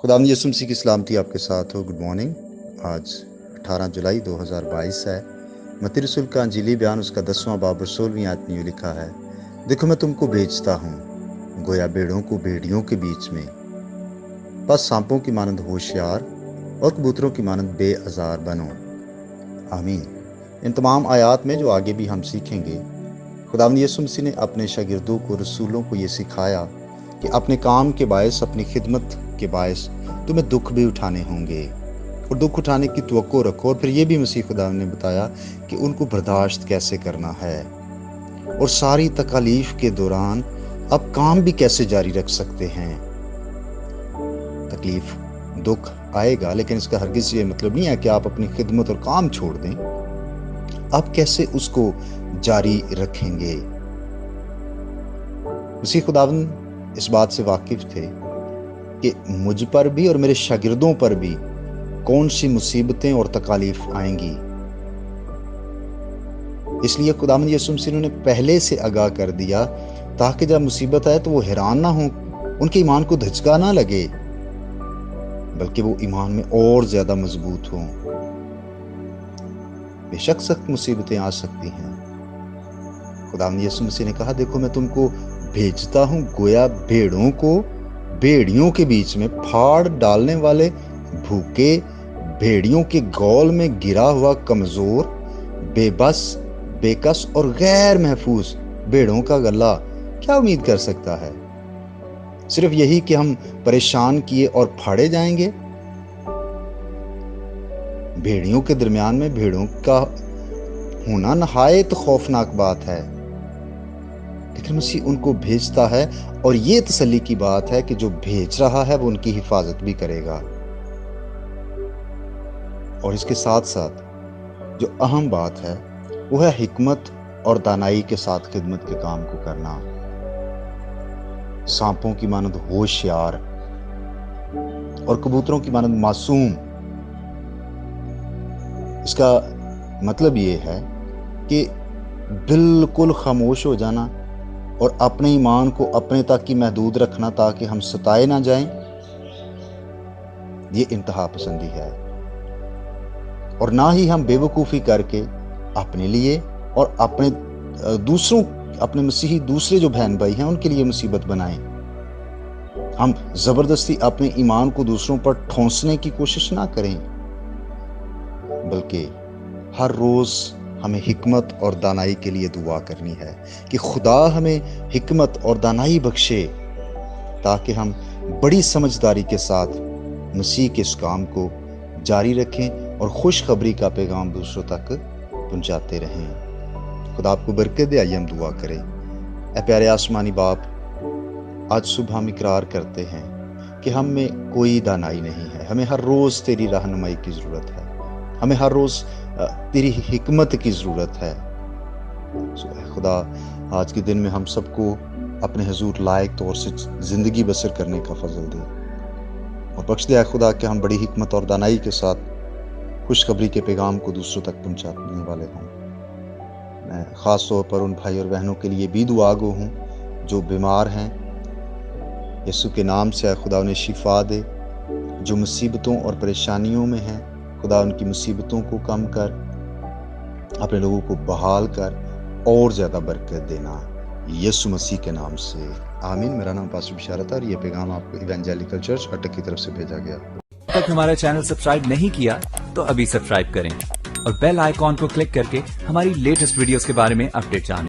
खुदावंद यीशु मसीह की सलामती आपके साथ हो। Good morning. आज 18 जुलाई 2022 है। मत्ती रसूल का अंजीली बयान उसका 10वां बाब और 16वीं आयत में यूँ लिखा है, देखो मैं तुमको भेजता हूँ गोया भेड़ों को भेड़ियों के बीच में। बस सांपों की मानंद होशियार और कबूतरों की मानंद बेअज़ार बनो। आमीन। इन तमाम आयात में जो आगे भी हम सीखेंगे, खुदावंद यीशु मसीह ने अपने शागिर्दों को, रसूलों को ये सिखाया कि अपने काम के बायस, अपनी खिदमत के बायस तुम्हें दुख भी उठाने होंगे और दुख उठाने की तवक्को रखो। और फिर ये भी मसीह खुदा ने बताया कि उनको बर्दाश्त कैसे करना है और सारी तकलीफ के दौरान अब काम भी कैसे जारी रख सकते हैं। तकलीफ, दुख आएगा, लेकिन इसका हरगिज़ ये मतलब नहीं है कि आप अपनी खिदमत और काम छोड़ दें। आप कैसे उसको जारी रखेंगे। मसीह खुदावंद इस बात से वाकिफ थे कि मुझ पर भी और मेरे शागिर्दों पर भी कौन सी मुसीबतें और तकालीफ आएंगी। इसलिए खुदावंद यीशु मसीह ने पहले से आगाह कर दिया ताकि जब मुसीबत आए तो वो हैरान ना हो, उनके ईमान को धचका ना लगे, बल्कि वो ईमान में और ज्यादा मजबूत हों। बेशक सख्त मुसीबतें आ सकती हैं। खुदावंद यीशु मसीह ने कहा, देखो मैं तुमको भेजता हूं गोया भेड़ों को भेड़ियों के बीच में। फाड़ डालने वाले भूखे भेड़ियों के गौल में गिरा हुआ कमजोर, बेबस, बेकस और गैर महफूज भेड़ों का गला क्या उम्मीद कर सकता है? सिर्फ यही कि हम परेशान किए और फाड़े जाएंगे। भेड़ियों के दरमियान में भेड़ों का होना नहायत खौफनाक बात है, लेकिन मसीह उनको भेजता है और ये तसल्ली की बात है कि जो भेज रहा है वो उनकी हिफाजत भी करेगा। और इसके साथ साथ जो अहम बात है वो है हिकमत और दानाई के साथ खिदमत के काम को करना। सांपों की मानंद होशियार और कबूतरों की मानंद मासूम। इसका मतलब ये है कि बिल्कुल खामोश हो जाना और अपने ईमान को अपने तक ही महदूद रखना ताकि हम सताए ना जाएं, ये इंतहा पसंदी है। और ना ही हम बेवकूफ़ी करके अपने लिए और अपने दूसरों, अपने मसीही दूसरे जो बहन भाई हैं उनके लिए मुसीबत बनाएं। हम जबरदस्ती अपने ईमान को दूसरों पर ठोंसने की कोशिश ना करें, बल्कि हर रोज हमें हिकमत और दानाई के लिए दुआ करनी है कि खुदा हमें हिकमत और दानाई बख्शे ताकि हम बड़ी समझदारी के साथ मसीह के इस काम को जारी रखें और खुशखबरी का पैगाम दूसरों तक पहुंचाते रहें। खुदा आपको बरकत दे। आइए हम दुआ करें। ऐ प्यारे आसमानी बाप, आज सुबह हम इकरार करते हैं कि हम में कोई दानाई नहीं है। हमें हर रोज तेरी रहनुमाई की जरूरत है। हमें हर रोज तेरी हिकमत की जरूरत है। खुदा आज के दिन में हम सबको अपने हुजूर लायक तौर से जिंदगी बसर करने का फजल दे और बख्श दे खुदा कि हम बड़ी हिकमत और दानाई के साथ खुशखबरी के पैगाम को दूसरों तक पहुंचाने वाले हों। मैं ख़ास तौर पर उन भाई और बहनों के लिए भी दुआ गो हूँ जो बीमार हैं। यीशु के नाम से खुदा उन्हें शिफा दे। जो मुसीबतों और परेशानियों में हैं, खुदा उनकी मुसीबतों को कम कर, अपने लोगों को बहाल कर और ज़्यादा बरकत देना, यीशु मसीह के नाम से आमीन। मेरा नाम पास्टर बिशारत है और ये पैगाम आपको इवेंजेलिकल चर्च अटक की तरफ से भेजा गया। अब तक हमारा चैनल सब्सक्राइब नहीं किया तो अभी सब्सक्राइब करें और बेल आइकॉन को क्लिक करके हमारी लेटेस्ट वीडियोस के बारे में अपडेट जानें।